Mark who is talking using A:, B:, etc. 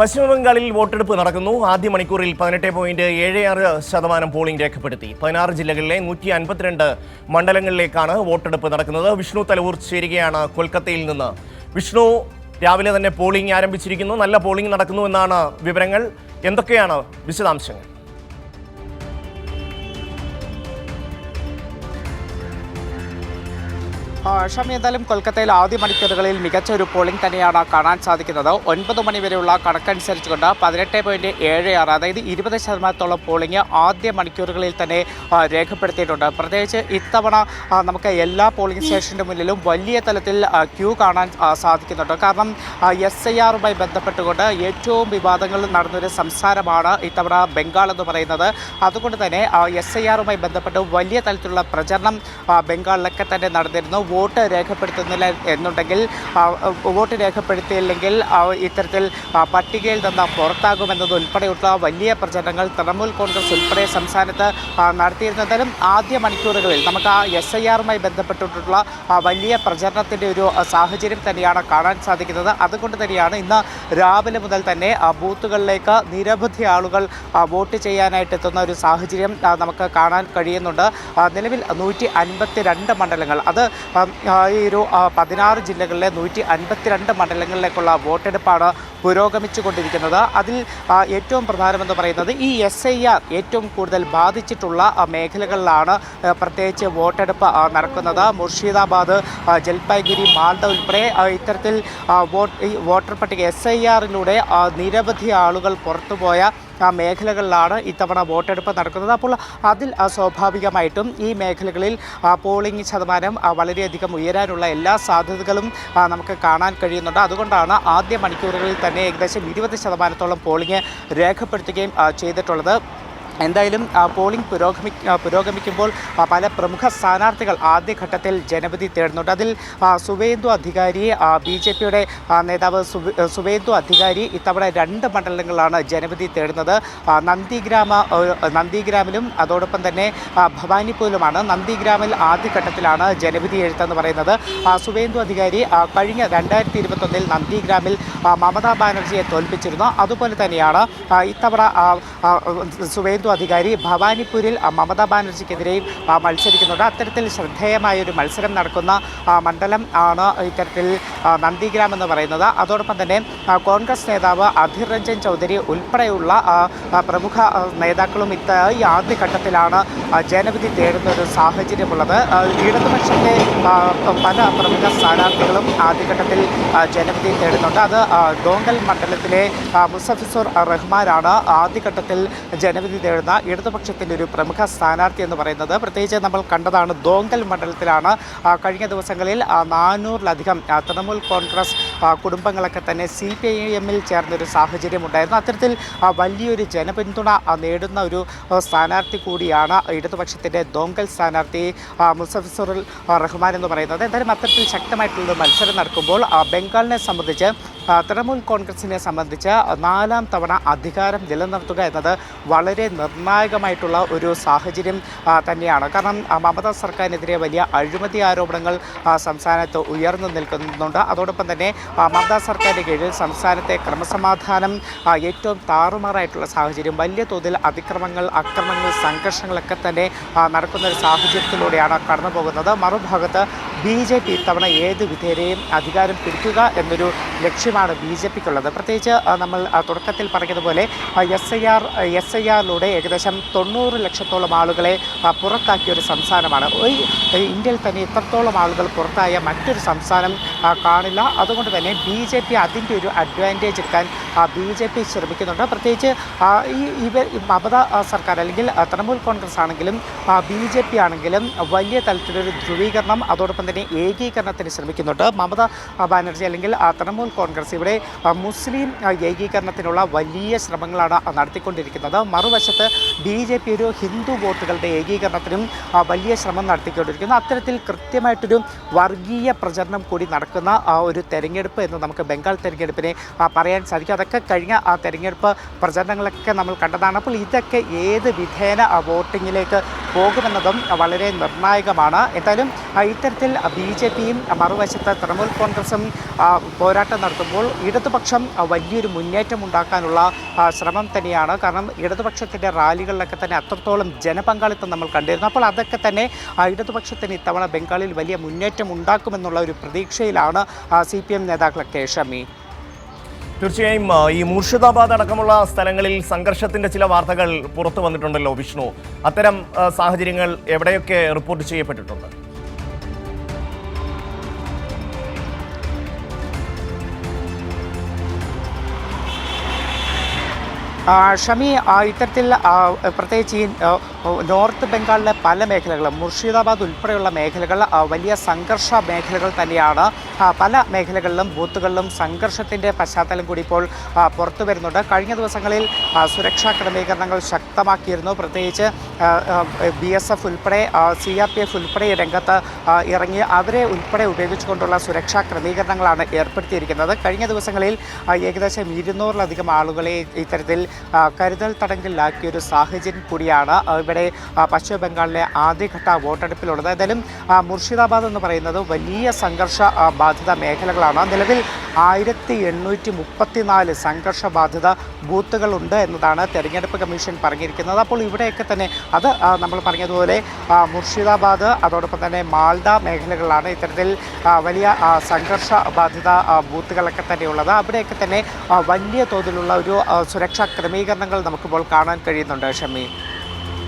A: പശ്ചിമബംഗാളിൽ വോട്ടെടുപ്പ് നടക്കുന്നു. ആദ്യ മണിക്കൂറിൽ 18.76% പോളിംഗ് രേഖപ്പെടുത്തി. 16 ജില്ലകളിലെ 152 മണ്ഡലങ്ങളിലേക്കാണ് വോട്ടെടുപ്പ് നടക്കുന്നത്. വിഷ്ണു തലവൂർ ചേരുകയാണ് കൊൽക്കത്തയിൽ നിന്ന്. വിഷ്ണു, രാവിലെ തന്നെ പോളിംഗ് ആരംഭിച്ചിരിക്കുന്നു. നല്ല പോളിംഗ് നടക്കുന്നുവെന്നാണ് വിവരങ്ങൾ. എന്തൊക്കെയാണ് വിശദാംശങ്ങൾ?
B: ഷമി, എന്തായാലും കൊൽക്കത്തയിൽ ആദ്യ മണിക്കൂറുകളിൽ മികച്ച ഒരു പോളിംഗ് തന്നെയാണ് കാണാൻ സാധിക്കുന്നത്. 9 മണി വരെയുള്ള കണക്കനുസരിച്ചുകൊണ്ട് 18.76, അതായത് 20% പോളിംഗ് ആദ്യ മണിക്കൂറുകളിൽ തന്നെ രേഖപ്പെടുത്തിയിട്ടുണ്ട്. പ്രത്യേകിച്ച് ഇത്തവണ നമുക്ക് എല്ലാ പോളിംഗ് സ്റ്റേഷൻ്റെ മുന്നിലും വലിയ തലത്തിൽ ക്യൂ കാണാൻ സാധിക്കുന്നുണ്ട്. കാരണം SIRമായി ബന്ധപ്പെട്ടുകൊണ്ട് ഏറ്റവും വിവാദങ്ങൾ നടന്നൊരു സംസ്ഥാനമാണ് ഇത്തവണ ബംഗാൾ എന്ന് പറയുന്നത്. അതുകൊണ്ട് തന്നെ SIRമായി ബന്ധപ്പെട്ട് വലിയ തലത്തിലുള്ള പ്രചരണം ബംഗാളിലൊക്കെ തന്നെ നടന്നിരുന്നു. വോട്ട് രേഖപ്പെടുത്തുന്നില്ല എന്നുണ്ടെങ്കിൽ, വോട്ട് രേഖപ്പെടുത്തിയില്ലെങ്കിൽ ഇത്തരത്തിൽ പട്ടികയിൽ നിന്ന് പുറത്താകുമെന്നതുൾപ്പെടെയുള്ള വലിയ പ്രചരണങ്ങൾ തൃണമൂൽ കോൺഗ്രസ് ഉൾപ്പെടെ സംസ്ഥാനത്ത് നടത്തിയിരുന്നതിലും ആദ്യ മണിക്കൂറുകളിൽ നമുക്ക് SIRമായി ബന്ധപ്പെട്ടിട്ടുള്ള വലിയ പ്രചരണത്തിൻ്റെ ഒരു സാഹചര്യം തന്നെയാണ് കാണാൻ സാധിക്കുന്നത്. അതുകൊണ്ട് തന്നെയാണ് ഇന്ന് രാവിലെ മുതൽ തന്നെ ബൂത്തുകളിലേക്ക് നിരവധി ആളുകൾ വോട്ട് ചെയ്യാനായിട്ട് എത്തുന്ന ഒരു സാഹചര്യം നമുക്ക് കാണാൻ കഴിയുന്നുണ്ട്. നിലവിൽ 152 മണ്ഡലങ്ങൾ, അത് ഈ ഒരു 16 ജില്ലകളിലെ 152 മണ്ഡലങ്ങളിലേക്കുള്ള വോട്ടെടുപ്പാണ് പുരോഗമിച്ചുകൊണ്ടിരിക്കുന്നത്. അതിൽ ഏറ്റവും പ്രധാനമെന്ന് പറയുന്നത് ഈ SIR ഏറ്റവും കൂടുതൽ ബാധിച്ചിട്ടുള്ള മേഖലകളിലാണ് പ്രത്യേകിച്ച് വോട്ടെടുപ്പ് നടക്കുന്നത്. മുർഷിദാബാദ്, ജൽപായ്ഗുരി, മാൽഡ ഉൾപ്പെടെ ഇത്തരത്തിൽ വോട്ടർ പട്ടിക SIRലൂടെ നിരവധി ആളുകൾ പുറത്തുപോയ മേഖലകളിലാണ് ഇത്തവണ വോട്ടെടുപ്പ് നടക്കുന്നത്. അപ്പോൾ അതിൽ സ്വാഭാവികമായിട്ടും ഈ മേഖലകളിൽ പോളിംഗ് ശതമാനം വളരെയധികം ഉയരാനുള്ള എല്ലാ സാധ്യതകളും നമുക്ക് കാണാൻ കഴിയുന്നുണ്ട്. അതുകൊണ്ടാണ് ആദ്യ മണിക്കൂറുകളിൽ തന്നെ ഏകദേശം 20% പോളിംഗ് രേഖപ്പെടുത്തുകയും ചെയ്തിട്ടുള്ളത്. എന്തായാലും പോളിംഗ് പുരോഗമിക്കുമ്പോൾ പല പ്രമുഖ സ്ഥാനാർത്ഥികൾ ആദ്യഘട്ടത്തിൽ ജനവിധി തേടുന്നുണ്ട്. അതിൽ സുവേന്ദു അധികാരി, BJPയുടെ നേതാവ് സുവേന്ദു അധികാരി ഇത്തവണ 2 മണ്ഡലങ്ങളിലാണ് ജനവിധി തേടുന്നത്. നന്ദിഗ്രാമിലും അതോടൊപ്പം തന്നെ ഭവാനിപ്പൂരിലുമാണ്. നന്ദിഗ്രാമിൽ ആദ്യഘട്ടത്തിലാണ് ജനവിധി എഴുത്തെന്ന് പറയുന്നത്. സുവേന്ദു അധികാരി കഴിഞ്ഞ 2021 നന്ദിഗ്രാമിൽ മമതാ ബാനർജിയെ തോൽപ്പിച്ചിരുന്നു. അതുപോലെ തന്നെയാണ് ഇത്തവണ സുവേന്ദു അധികാരി ഭവാനിപ്പൂരിൽ മമതാ ബാനർജിക്കെതിരെയും മത്സരിക്കുന്നുണ്ട്. അത്തരത്തിൽ ശ്രദ്ധേയമായൊരു മത്സരം നടക്കുന്ന മണ്ഡലം ആണ് ഇത്തരത്തിൽ നന്ദിഗ്രാം എന്ന് പറയുന്നത്. അതോടൊപ്പം തന്നെ കോൺഗ്രസ് നേതാവ് അധീർ രഞ്ജൻ ചൗധരി ഉൾപ്പെടെയുള്ള പ്രമുഖ നേതാക്കളും ഈ ആദ്യഘട്ടത്തിലാണ് ജനവിധി തേടുന്ന ഒരു സാഹചര്യമുള്ളത്. ഇടതുപക്ഷത്തെ പല പ്രമുഖ സ്ഥാനാർത്ഥികളും ആദ്യഘട്ടത്തിൽ ജനവിധി തേടുന്നുണ്ട്. അത് ദോങ്കൽ മണ്ഡലത്തിലെ മുസഫിസുർ റഹ്മാനാണ് ആദ്യഘട്ടത്തിൽ ജനവിധി തേടുന്ന ഇടതുപക്ഷത്തിൻ്റെ ഒരു പ്രമുഖ സ്ഥാനാർത്ഥി എന്ന് പറയുന്നത്. പ്രത്യേകിച്ച് നമ്മൾ കണ്ടതാണ് ദോങ്കൽ മണ്ഡലത്തിലാണ് കഴിഞ്ഞ ദിവസങ്ങളിൽ 400-ലധികം തൃണമൂൽ കോൺഗ്രസ് കുടുംബങ്ങളൊക്കെ തന്നെ CPIMൽ ചേർന്നൊരു സാഹചര്യം ഉണ്ടായിരുന്നു. അത്തരത്തിൽ വലിയൊരു ജനപിന്തുണ നേടുന്ന ഒരു സ്ഥാനാർത്ഥി കൂടിയാണ് ഇടതുപക്ഷത്തിൻ്റെ ദോങ്കൽ സ്ഥാനാർത്ഥി മുസഫിസുർ റഹ്മാൻ എന്ന് പറയുന്നത്. എന്തായാലും അത്തരത്തിൽ ശക്തമായിട്ടുള്ളൊരു മത്സരം നടക്കുമ്പോൾ ബംഗാളിനെ സംബന്ധിച്ച്, തൃണമൂൽ കോൺഗ്രസിനെ സംബന്ധിച്ച് 4ാം തവണ അധികാരം നിലനിർത്തുക എന്നത് വളരെ നിർണായകമായിട്ടുള്ള ഒരു സാഹചര്യം തന്നെയാണ്. കാരണം മമതാ സർക്കാരിനെതിരെ വലിയ അഴിമതി ആരോപണങ്ങൾ സംസ്ഥാനത്ത് ഉയർന്നു നിൽക്കുന്നുണ്ട്. അതോടൊപ്പം തന്നെ മമതാ സർക്കാരിൻ്റെ കീഴിൽ സംസ്ഥാനത്തെ ക്രമസമാധാനം ഏറ്റവും താറുമാറായിട്ടുള്ള സാഹചര്യം, വലിയ തോതിൽ അക്രമങ്ങൾ, സംഘർഷങ്ങളൊക്കെ തന്നെ നടക്കുന്ന ഒരു സാഹചര്യത്തിലൂടെയാണ് കടന്നു പോകുന്നത്. മറുഭാഗത്ത് BJP ഇത്തവണ ഏത് വിധേയരെയും അധികാരം പിടിക്കുക എന്നൊരു ലക്ഷ്യമാണ് BJPക്കുള്ളത്. പ്രത്യേകിച്ച് നമ്മൾ തുടക്കത്തിൽ പറഞ്ഞതുപോലെ SIRലൂടെ ഏകദേശം 90 ലക്ഷത്തോളം ആളുകളെ പുറത്താക്കിയ ഒരു സംസ്ഥാനമാണ്. ഇന്ത്യയിൽ തന്നെ ഇത്രത്തോളം ആളുകൾ പുറത്തായ മറ്റൊരു സംസ്ഥാനം കാണില്ല. അതുകൊണ്ട് തന്നെ BJP അതിൻ്റെ ഒരു അഡ്വാൻറ്റേജ് എടുക്കാൻ BJP ശ്രമിക്കുന്നുണ്ട്. പ്രത്യേകിച്ച് മമതാ സർക്കാർ അല്ലെങ്കിൽ തൃണമൂൽ കോൺഗ്രസ് ആണെങ്കിലും BJP ആണെങ്കിലും വലിയ തലത്തിലൊരു ധ്രുവീകരണം, അതോടൊപ്പം തന്നെ ഏകീകരണത്തിന് ശ്രമിക്കുന്നുണ്ട്. മമതാ ബാനർജി അല്ലെങ്കിൽ തൃണമൂൽ കോൺഗ്രസ് ഇവിടെ മുസ്ലിം ഏകീകരണത്തിനുള്ള വലിയ ശ്രമങ്ങളാണ് നടത്തിക്കൊണ്ടിരിക്കുന്നത്. മറുവശത്ത് BJP ഒരു ഹിന്ദു വോട്ടുകളുടെ ഏകീകരണത്തിനും വലിയ ശ്രമം നടത്തിക്കൊണ്ടിരിക്കുന്നു. അത്തരത്തിൽ കൃത്യമായിട്ടൊരു വർഗീയ പ്രചരണം കൂടി നടക്കുന്ന ഒരു തെരഞ്ഞെടുപ്പ് എന്ന് നമുക്ക് ബംഗാൾ തെരഞ്ഞെടുപ്പിനെ പറയാൻ സാധിക്കും. അതൊക്കെ കഴിഞ്ഞ തെരഞ്ഞെടുപ്പ് പ്രചരണങ്ങളൊക്കെ നമ്മൾ കണ്ടതാണ്. അപ്പോൾ ഇതൊക്കെ ഏത് വിധേന വോട്ടിങ്ങിലേക്ക് പോകുമെന്നതും വളരെ നിർണായകമാണ്. എന്തായാലും ഇത്തരത്തിൽ BJPയും മറുവശത്ത് തൃണമൂൽ കോൺഗ്രസും പോരാട്ടം നടത്തുമ്പോൾ ഇടതുപക്ഷം വലിയൊരു മുന്നേറ്റം ഉണ്ടാക്കാനുള്ള ശ്രമം തന്നെയാണ്. കാരണം ഇടതുപക്ഷത്തിൻ്റെ റാലികളിലൊക്കെ തന്നെ അത്രത്തോളം ജനപങ്കാളിത്തം നമ്മൾ കണ്ടിരുന്നു. അപ്പോൾ അതൊക്കെ തന്നെ ഇടതുപക്ഷത്തിന് ഇത്തവണ ബംഗാളിൽ വലിയ മുന്നേറ്റം ഉണ്ടാക്കുമെന്നുള്ള ഒരു പ്രതീക്ഷയിലാണ് CPM നേതാക്കളൊക്കെ. ഷമി,
A: തീർച്ചയായും ഈ മുർഷിദാബാദ് അടക്കമുള്ള സ്ഥലങ്ങളിൽ സംഘർഷത്തിന്റെ ചില വാർത്തകൾ പുറത്തു വന്നിട്ടുണ്ടല്ലോ വിഷ്ണു. അത്തരം സാഹചര്യങ്ങൾ എവിടെയൊക്കെ റിപ്പോർട്ട് ചെയ്യപ്പെട്ടിട്ടുണ്ട്?
B: ഷമി, ഇത്തരത്തിൽ പ്രത്യേകിച്ച് ഈ നോർത്ത് ബംഗാളിലെ പല മേഖലകളും മുർഷിദാബാദ് ഉൾപ്പെടെയുള്ള മേഖലകൾ വലിയ സംഘർഷ മേഖലകൾ തന്നെയാണ്. പല മേഖലകളിലും ബൂത്തുകളിലും സംഘർഷത്തിൻ്റെ പശ്ചാത്തലം കൂടി ഇപ്പോൾ പുറത്തു വരുന്നുണ്ട്. കഴിഞ്ഞ ദിവസങ്ങളിൽ സുരക്ഷാ ക്രമീകരണങ്ങൾ ശക്തമാക്കിയിരുന്നു. പ്രത്യേകിച്ച് BSF ഉൾപ്പെടെ CRPF ഉൾപ്പെടെ രംഗത്ത് ഇറങ്ങി അവരെ ഉൾപ്പെടെ ഉപയോഗിച്ചുകൊണ്ടുള്ള സുരക്ഷാ ക്രമീകരണങ്ങളാണ് ഏർപ്പെടുത്തിയിരിക്കുന്നത്. കഴിഞ്ഞ ദിവസങ്ങളിൽ ഏകദേശം 200-ലധികം ആളുകളെ ഇത്തരത്തിൽ കരുതൽ തടങ്കലിലാക്കിയൊരു സാഹചര്യം കൂടിയാണ് ഇവിടെ പശ്ചിമ ബംഗാളിലെ ആദ്യഘട്ട വോട്ടെടുപ്പിലുള്ളത്. ഏതായാലും മുർഷിദാബാദ് എന്ന് പറയുന്നത് വലിയ സംഘർഷ ബാധിത മേഖലകളാണ്. നിലവിൽ 1834 സംഘർഷ ബാധിത ബൂത്തുകളുണ്ട് എന്നതാണ് തെരഞ്ഞെടുപ്പ് കമ്മീഷൻ പറഞ്ഞിരിക്കുന്നത്. അപ്പോൾ ഇവിടെയൊക്കെ തന്നെ അത് നമ്മൾ പറഞ്ഞതുപോലെ മുർഷിദാബാദ് അതോടൊപ്പം തന്നെ മാൽഡ മേഖലകളിലാണ് ഇത്തരത്തിൽ വലിയ സംഘർഷ ബാധിത ബൂത്തുകളൊക്കെ തന്നെയുള്ളത്. അവിടെയൊക്കെ തന്നെ വലിയ തോതിലുള്ള ഒരു സുരക്ഷാ ക്രമീകരണങ്ങൾ നമുക്കിപ്പോൾ കാണാൻ കഴിയുന്നുണ്ട്. ഷമി.